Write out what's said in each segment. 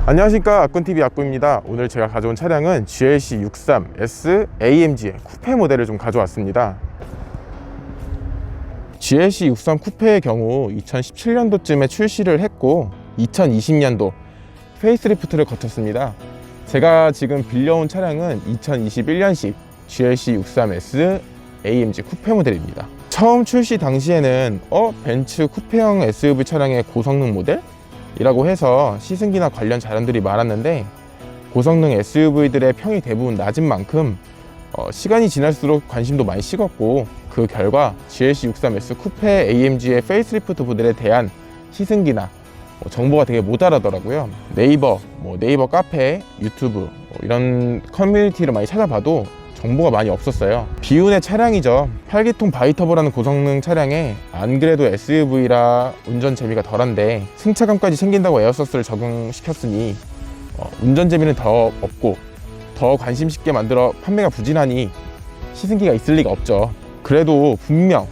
안녕하십니까, 아꾼TV 아꾼입니다. 오늘 제가 가져온 차량은 GLC 63S AMG의 쿠페 모델을 좀 가져왔습니다. GLC 63 쿠페의 경우 2017년도쯤에 출시를 했고 2020년도 페이스리프트를 거쳤습니다. 제가 지금 빌려온 차량은 2021년식 GLC 63S AMG 쿠페 모델입니다. 처음 출시 당시에는 벤츠 쿠페형 SUV 차량의 고성능 모델? 이라고 해서 시승기나 관련 자료들이 많았는데, 고성능 SUV들의 평이 대부분 낮은 만큼 시간이 지날수록 관심도 많이 식었고, 그 결과 GLC 63S 쿠페 AMG의 페이스리프트 모델에 대한 시승기나 정보가 되게 모자라더라고요. 네이버 카페, 유튜브 이런 커뮤니티를 많이 찾아봐도 정보가 많이 없었어요. 비운의 차량이죠. 8기통 바이터보라는 고성능 차량에 안 그래도 SUV라 운전 재미가 덜한데 승차감까지 챙긴다고 에어서스를 적용시켰으니 운전 재미는 더 없고 더 관심 있게 만들어 판매가 부진하니 시승기가 있을 리가 없죠. 그래도 분명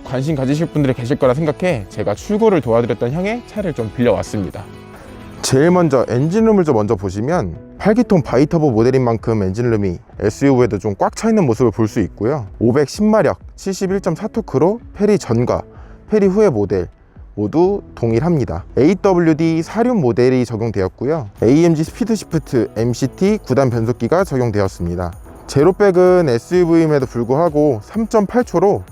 관심 가지실 분들이 계실 거라 생각해 제가 출고를 도와드렸던 형의 차를 좀 빌려왔습니다. 제일 먼저 엔진룸을 좀 먼저 보시면 8기통 바이터보 모델인 만큼 엔진룸이 SUV에도 좀 꽉 차 있는 모습을 볼 수 있고요. 510마력 71.4토크로 페리 전과 페리 후의 모델 모두 동일합니다. AWD 4륜 모델이 적용되었고요. AMG 스피드 시프트 MCT 9단 변속기가 적용되었습니다. 제로백은 SUV임에도 불구하고 3.8초로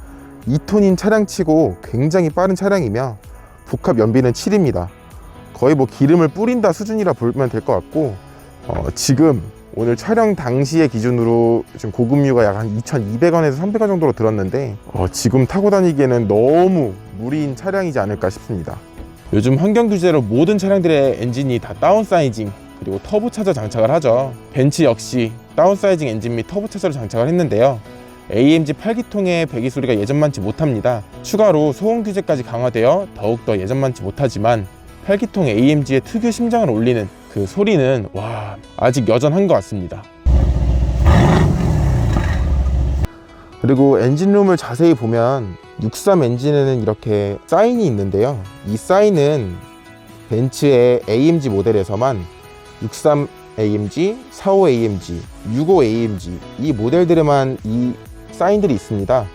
2톤인 차량치고 굉장히 빠른 차량이며 복합 연비는 7입니다. 거의 기름을 뿌린다 수준이라 보면 될 것 같고, 지금 오늘 촬영 당시의 기준으로 지금 고급유가 약 한 2,200원에서 300원 정도로 들었는데 지금 타고 다니기에는 너무 무리인 차량이지 않을까 싶습니다. 요즘 환경 규제로 모든 차량들의 엔진이 다 다운사이징 그리고 터보차저 장착을 하죠. 벤츠 역시 다운사이징 엔진 및 터보차저를 장착을 했는데요. AMG 8기통의 배기 소리가 예전만치 못합니다. 추가로 소음 규제까지 강화되어 더욱더 예전만치 못하지만 8기통 AMG의 특유 심장을 울리는 그 소리는 아직 여전한 것 같습니다. 그리고 엔진룸을 자세히 보면 63 엔진에는 이렇게 사인이 있는데요. 이 사인은 벤츠의 AMG 모델에서만 63 AMG, 45 AMG, 65 AMG 이 모델들에만 이 사인들이 있습니다.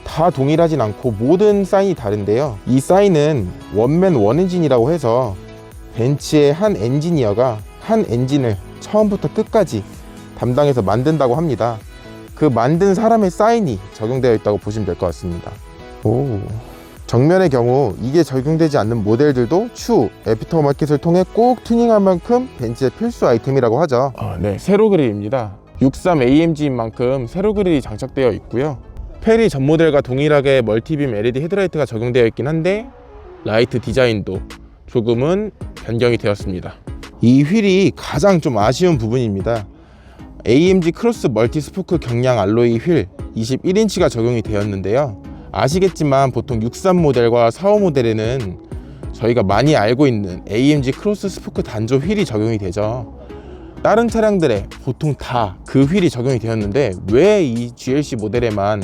다 동일하진 않고 모든 사인이 다른데요. 이 사인은 원맨 원엔진이라고 해서 벤츠의 한 엔지니어가 한 엔진을 처음부터 끝까지 담당해서 만든다고 합니다. 그 만든 사람의 사인이 적용되어 있다고 보시면 될 것 같습니다. 정면의 경우 이게 적용되지 않는 모델들도 추후 애프터마켓을 통해 꼭 튜닝할 만큼 벤츠의 필수 아이템이라고 하죠. 네, 세로 그릴입니다. 63 AMG인 만큼 세로 그릴이 장착되어 있고요. 페리 전 모델과 동일하게 멀티빔 LED 헤드라이트가 적용되어 있긴 한데 라이트 디자인도 조금은 변경이 되었습니다. 이 휠이 가장 좀 아쉬운 부분입니다. AMG 크로스 멀티 스포크 경량 알로이 휠 21인치가 적용이 되었는데요. 아시겠지만 보통 63 모델과 45 모델에는 저희가 많이 알고 있는 AMG 크로스 스포크 단조 휠이 적용이 되죠. 다른 차량들에 보통 다 그 휠이 적용이 되었는데 왜 이 GLC 모델에만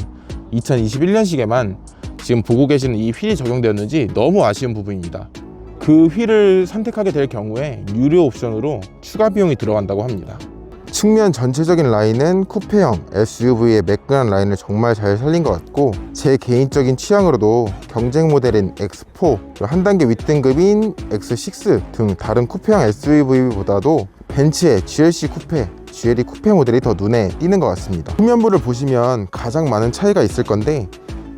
2021년식에만 지금 보고 계시는 이 휠이 적용되었는지 너무 아쉬운 부분입니다. 그 휠을 선택하게 될 경우에 유료 옵션으로 추가 비용이 들어간다고 합니다. 측면 전체적인 라인은 쿠페형 SUV의 매끈한 라인을 정말 잘 살린 것 같고, 제 개인적인 취향으로도 경쟁 모델인 X4, 한 단계 윗등급인 X6 등 다른 쿠페형 SUV보다도 벤츠의 GLC 쿠페, GLE 쿠페 모델이 더 눈에 띄는 것 같습니다. 후면부를 보시면 가장 많은 차이가 있을 건데,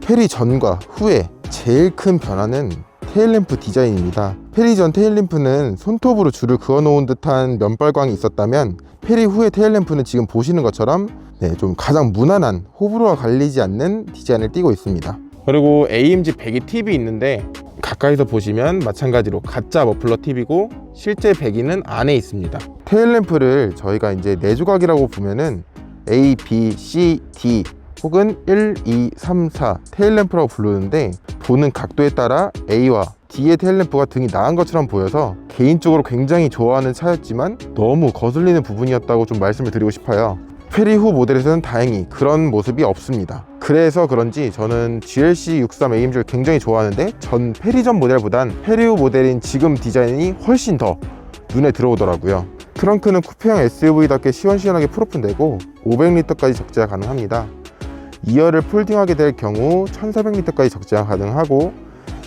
페리 전과 후에 제일 큰 변화는 테일램프 디자인입니다. 페리 전 테일램프는 손톱으로 줄을 그어놓은 듯한 면발광이 있었다면, 페리 후의 테일램프는 지금 보시는 것처럼 좀 가장 무난한 호불호가 갈리지 않는 디자인을 띠고 있습니다. 그리고 AMG 배기 팁이 있는데 가까이서 보시면 마찬가지로 가짜 머플러 팁이고 실제 배기는 안에 있습니다. 테일램프를 저희가 이제 4조각이라고 보면은 A, B, C, D 혹은 1, 2, 3, 4 테일램프라고 부르는데, 보는 각도에 따라 A와 D의 테일램프가 등이 나은 것처럼 보여서 개인적으로 굉장히 좋아하는 차였지만 너무 거슬리는 부분이었다고 좀 말씀을 드리고 싶어요. 페리 후 모델에서는 다행히 그런 모습이 없습니다. 그래서 그런지 저는 GLC 63 AMG를 굉장히 좋아하는데, 전 페리 전 모델보단 페리 후 모델인 지금 디자인이 훨씬 더 눈에 들어오더라고요. 트렁크는 쿠페형 SUV답게 시원시원하게 풀오픈되고 500리터까지 적재가 가능합니다. 2열을 폴딩하게 될 경우 1400리터까지 적재가 가능하고,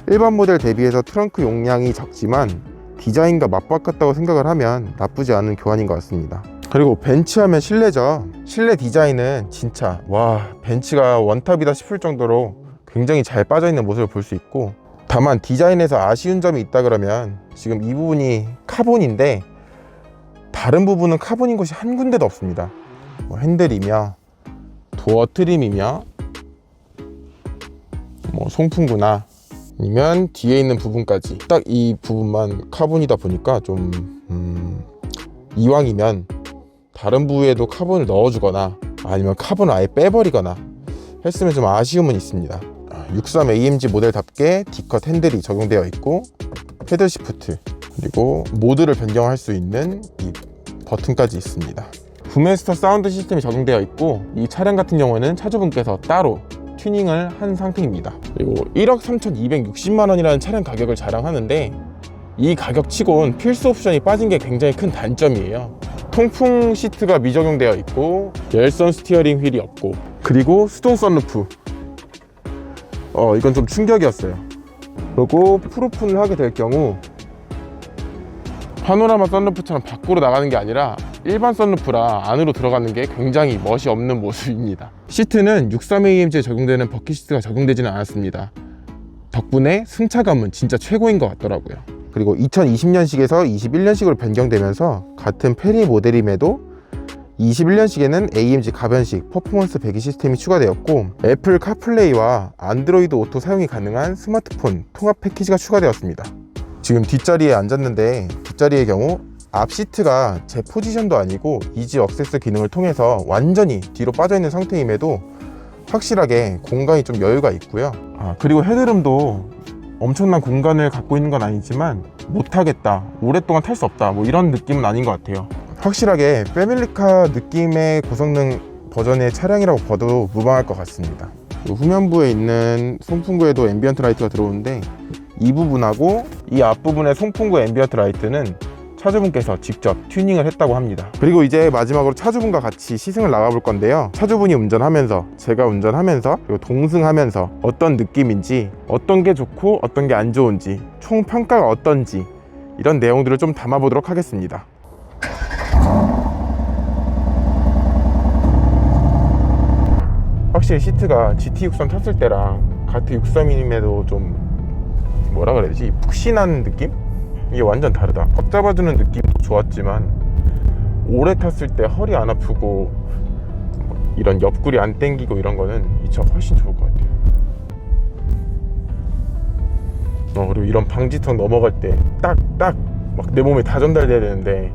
일반 모델 대비해서 트렁크 용량이 적지만 디자인과 맞바꿨다고 생각을 하면 나쁘지 않은 교환인 것 같습니다. 그리고 벤츠하면 실내죠. 실내 디자인은 진짜 벤츠가 원탑이다 싶을 정도로 굉장히 잘 빠져있는 모습을 볼 수 있고, 다만 디자인에서 아쉬운 점이 있다 그러면 지금 이 부분이 카본인데 다른 부분은 카본인 곳이 한 군데도 없습니다. 핸들이며 도어 트림이며 송풍구나 아니면 뒤에 있는 부분까지 딱 이 부분만 카본이다 보니까 좀 이왕이면 다른 부위에도 카본을 넣어주거나 아니면 카본을 아예 빼버리거나 했으면 좀 아쉬움은 있습니다. 63 AMG 모델답게 D컷 핸들이 적용되어 있고, 패들 시프트 그리고 모드를 변경할 수 있는 이 버튼까지 있습니다. 부메스터 사운드 시스템이 적용되어 있고, 이 차량 같은 경우에는 차주분께서 따로 튜닝을 한 상태입니다. 그리고 1억 3,260만 원이라는 차량 가격을 자랑하는데, 이 가격 치곤 필수 옵션이 빠진 게 굉장히 큰 단점이에요. 통풍 시트가 미적용되어 있고, 열선 스티어링 휠이 없고, 그리고 수동 썬루프. 이건 좀 충격이었어요. 그리고 풀오픈을 하게 될 경우 파노라마 썬루프처럼 밖으로 나가는 게 아니라 일반 썬루프라 안으로 들어가는 게 굉장히 멋이 없는 모습입니다. 시트는 63AMG에 적용되는 버킷 시트가 적용되지는 않았습니다. 덕분에 승차감은 진짜 최고인 것 같더라고요. 그리고 2020년식에서 21년식으로 변경되면서 같은 페리 모델임에도 21년식에는 AMG 가변식 퍼포먼스 배기 시스템이 추가되었고, 애플 카플레이와 안드로이드 오토 사용이 가능한 스마트폰 통합 패키지가 추가되었습니다. 지금 뒷자리에 앉았는데, 뒷자리의 경우 앞 시트가 제 포지션도 아니고 이지 억세스 기능을 통해서 완전히 뒤로 빠져있는 상태임에도 확실하게 공간이 좀 여유가 있고요. 그리고 헤드룸도 엄청난 공간을 갖고 있는 건 아니지만 못하겠다, 오랫동안 탈 수 없다, 이런 느낌은 아닌 것 같아요. 확실하게 패밀리카 느낌의 고성능 버전의 차량이라고 봐도 무방할 것 같습니다. 후면부에 있는 송풍구에도 앰비언트 라이트가 들어오는데, 이 부분하고 이 앞부분의 송풍구 앰비언트 라이트는 차주분께서 직접 튜닝을 했다고 합니다. 그리고 이제 마지막으로 차주분과 같이 시승을 나가볼 건데요. 차주분이 운전하면서, 제가 운전하면서, 그리고 동승하면서 어떤 느낌인지, 어떤 게 좋고 어떤 게 안 좋은지, 총 평가가 어떤지, 이런 내용들을 좀 담아보도록 하겠습니다. 확실히 시트가 GT63 탔을 때랑 가트 63임에도 좀 뭐라 그래야 되지? 푹신한 느낌? 이게 완전 다르다. 꽉 잡아주는 느낌도 좋았지만 오래 탔을 때 허리 안 아프고 이런 옆구리 안 땡기고 이런 거는 이 차가 훨씬 좋을 것 같아요. 그리고 이런 방지턱 넘어갈 때 딱 막 내 몸에 다 전달돼야 되는데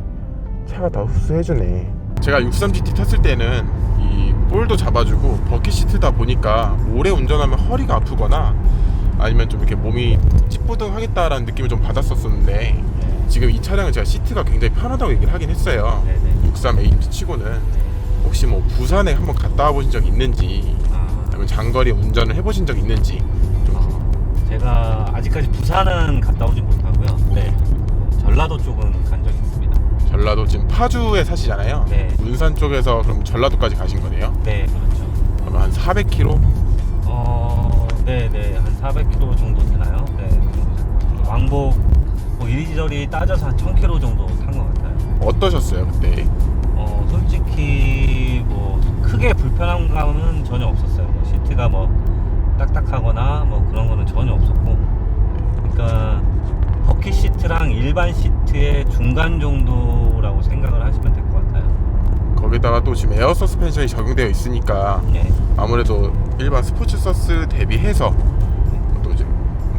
차가 다 흡수해주네. 제가 63GT 탔을 때는 이 볼도 잡아주고 버킷 시트다 보니까 오래 운전하면 허리가 아프거나 아니면 좀 이렇게 몸이 찌뿌둥하겠다라는 느낌을 좀 받았었는데, 지금 이 차량은 제가 시트가 굉장히 편하다고 얘기를 하긴 했어요. 63 AMG 치고는. 혹시 부산에 한번 갔다 와보신 적 있는지, 아니면 장거리 운전을 해보신 적 있는지 좀. 제가 아직까지 부산은 갔다 오진 못하고요. 네. 전라도 쪽은 간 적이 있습니다. 전라도 지금 파주에 사시잖아요. 네. 운산 쪽에서 그럼 전라도까지 가신 거네요? 네, 그렇죠. 그러면 한 400km? 네네, 한 400km 정도 되나요? 네, 그 정도 될것 같아요. 왕복 이리저리 따져서 한 1000km 정도 탄 것 같아요. 어떠셨어요 그때? 솔직히 크게 불편한 감은 전혀 없었어요. 시트가 딱딱하거나 그런 거는 전혀 없었고, 그러니까 버킷 시트랑 일반 시트의 중간 정도라고 생각을 하시면 될 것 같아요. 거기다가 또 지금 에어 서스펜션이 적용되어 있으니까 네. 아무래도 일반 스포츠 서스 대비해서 또 이제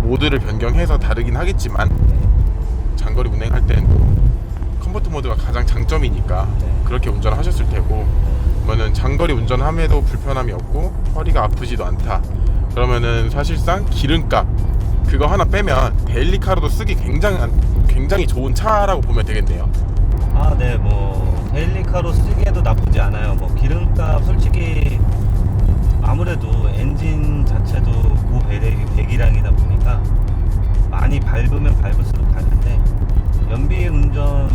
모드를 변경해서 다르긴 하겠지만, 장거리 운행할 때는 또 컴포트 모드가 가장 장점이니까 그렇게 운전하셨을 테고, 그러면은 장거리 운전함에도 불편함이 없고 허리가 아프지도 않다. 그러면은 사실상 기름값 그거 하나 빼면 데일리카로도 쓰기 굉장히 좋은 차라고 보면 되겠네요. 네, 데일리카로 쓰기에도 나쁘지 않아요. 기름값 솔직히 아무래도 엔진 자체도 고배기량이다 보니까 많이 밟으면 밟을수록 다른데, 연비 운전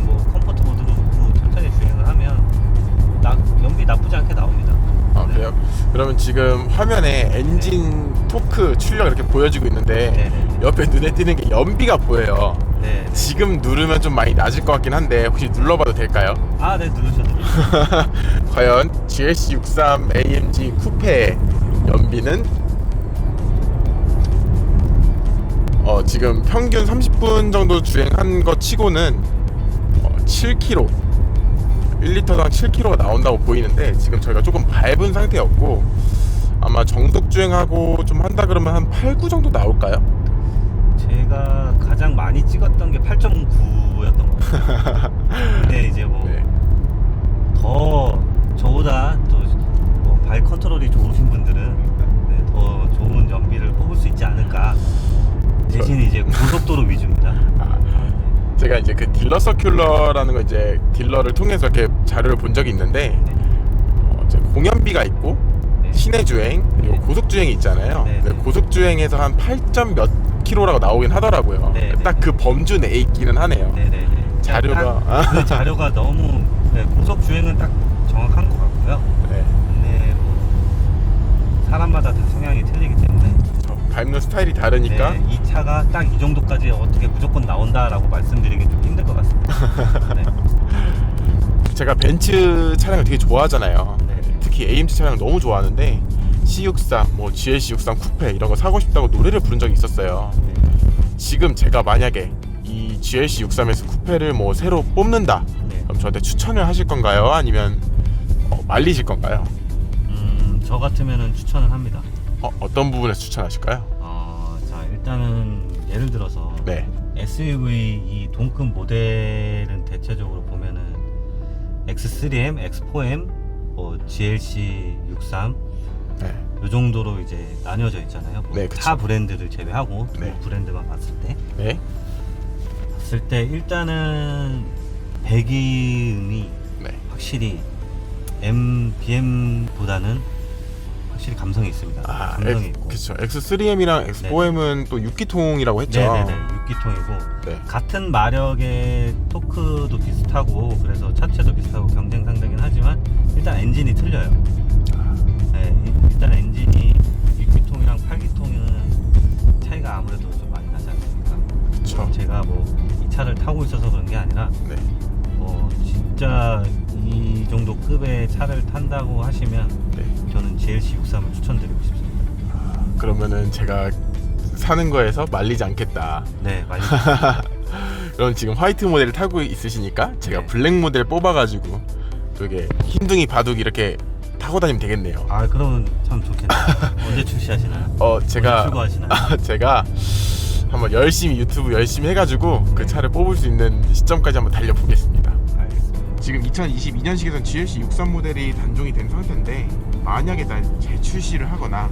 그러면 지금 화면에 엔진 토크 출력 이렇게 보여지고 있는데 네네. 옆에 눈에 띄는 게 연비가 보여요. 네. 지금 누르면 좀 많이 낮을 것 같긴 한데 혹시 눌러봐도 될까요? 아, 네, 누르셔도 돼요. 과연 GLC 63 AMG 쿠페의 연비는 지금 평균 30분 정도 주행한 것 치고는 7km 1리터당 7km가 나온다고 보이는데 지금 저희가 조금 밟은 상태였고 아마 정속 주행하고 좀 한다 그러면 한 8, 9 정도 나올까요? 제가 가장 많이 찍었던 게 8.9였던 것 같아요. 근데 이제 뭐 더 저보다 또발 컨트롤이 좋으신 분들은 네, 더 좋은 연비를 뽑을 수 있지 않을까. 대신 이제 고속도로 위주입니다. 제가 이제 그 딜러 서큘러라는 거 이제 딜러를 통해서 이렇게 자료를 본 적이 있는데 이제 공연비가 있고 네. 시내 주행 그리고 네. 고속 주행이 있잖아요. 네, 근데 네. 고속 주행에서 한 8점 몇 킬로라고 나오긴 하더라고요. 네, 네. 딱 그 범주 내에 있기는 하네요. 네네네. 자료가 그 자료가 너무 고속 주행은 딱 정확한 것 같고요. 네. 근데 뭐 사람마다 다 성향이 틀리기 때문에 밟는 스타일이 다르니까 네, 이 차가 딱 이 정도까지 어떻게 무조건 나온다라고 말씀드리기 좀 힘들 것 같습니다. 네. 제가 벤츠 차량을 되게 좋아하잖아요. 네. 특히 AMG 차량을 너무 좋아하는데 C63, 뭐 GLC 63 쿠페 이런 거 사고 싶다고 노래를 부른 적이 있었어요. 지금 제가 만약에 이 GLC 63에서 쿠페를 뭐 새로 뽑는다 네. 그럼 저한테 추천을 하실 건가요? 아니면 말리실 건가요? 저 같으면은 추천을 합니다. 어떤 부분에서 추천하실까요? 자, 일단은 예를 들어서 네. SUV 이 동급 모델은 대체적으로 보면은 X3M, X4M, 뭐 GLC 63 네. 요 정도로 이제 나뉘어져 있잖아요. 뭐 네, 그쵸. 타 브랜드를 제외하고 네. 그 브랜드만 봤을 네. 때 일단은 배기음이 네. 확실히 BM보다는 확실히 감성이 있습니다. 감성이 있고. 그쵸. X3M이랑 X4M은 또 6기통이라고 했죠. 네네네. 6기통이고 네. 같은 마력의 토크도 비슷하고 그래서 차체도 비슷하고 경쟁 상대긴 하지만 일단 엔진이 틀려요. 네, 일단 엔진이 6기통이랑 8기통은 차이가 아무래도 좀 많이 나지 않습니까? 그쵸. 제가 뭐 이 차를 타고 있어서 그런 게 아니라 네. 진짜 이 정도 급의 차를 탄다고 하시면 네. 저는 GLC 63을 추천드리고 싶습니다. 그러면은 제가 사는 거에서 말리지 않겠다. 네, 많이 그럼 지금 화이트 모델을 타고 있으시니까 제가 네. 블랙 모델 뽑아가지고 또 이게 흰둥이 바둑 이렇게 타고 다니면 되겠네요. 그러면 참 좋겠네요. 언제 출시하시나요? 제가 언제 출고하시나요? 제가 한번 열심히 유튜브 열심히 해가지고 그 차를 뽑을 수 있는 시점까지 한번 달려보겠습니다. 알겠습니다. 지금 2022년식에선 GLC 63 모델이 단종이 된 상태인데 만약에 재출시를 하거나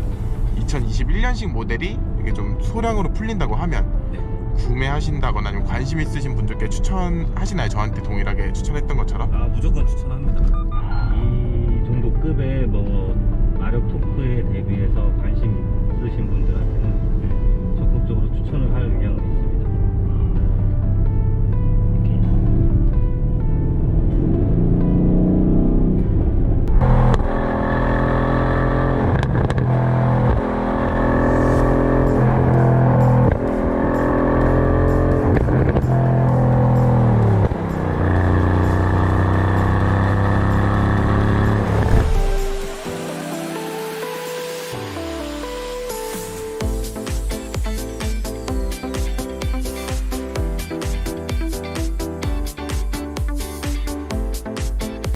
2021년식 모델이 이게 좀 소량으로 풀린다고 하면 네. 구매하신다거나 아니면 관심 있으신 분들께 추천하시나요? 저한테 동일하게 추천했던 것처럼? 무조건 추천합니다. 이 정도 급의 뭐 마력 토크에 대비해서 관심 있으신